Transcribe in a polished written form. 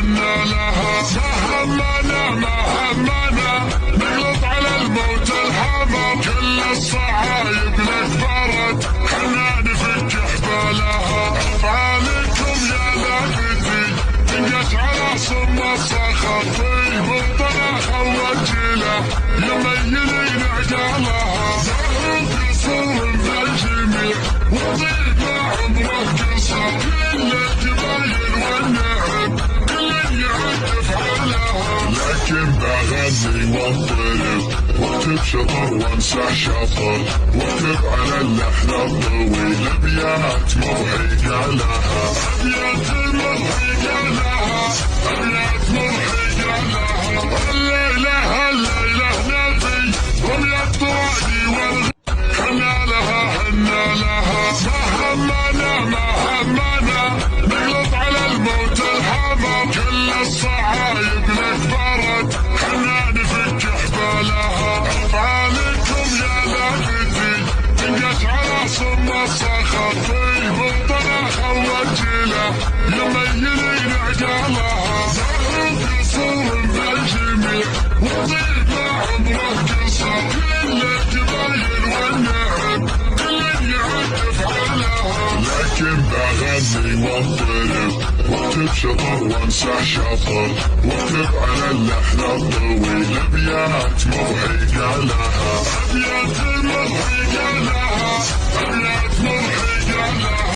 حنا لها. ما همنا ما همنا نغلط على الموت الحمر، كل الصعايب لك برد حنا نفك حبالها. افعالكم يا لعبتي دقت على صم الصخر، طيب الطلاخ والجيله يميلين عقالها. زهر قصور بالجميع وطيب عمره قصر، كل الجباين والنعم كل يعد فعلها. لكن بغني وانطرب واكتب شطر وامسح شطر، واكتب على اللحن الطويل ابيات مرهقه لها. ابيات مرهقه لها، ابيات مرهقه لها. الليله الليله نبي رمي الطوالي والغ حنا لها حنا لها. ما همنا ما همنا نغلط على الموت الحمر، كل الصعايب لك برد حنا نفك حبالها. افعالكم يا لعبتي دقت على صم الصخر، طيب الطلاخ والجيله يميلين عقالها. زهر قصور بالجميع وطيب عمره قصر، كل الجباين والنعم كل يعد فعلها. لكن بغني وانطرب واكتب شطر وامسح شطر، واكتب على اللحن الطويل ابيات مرهقه لها. ابيات مرهقه لها، ابيات مرهقه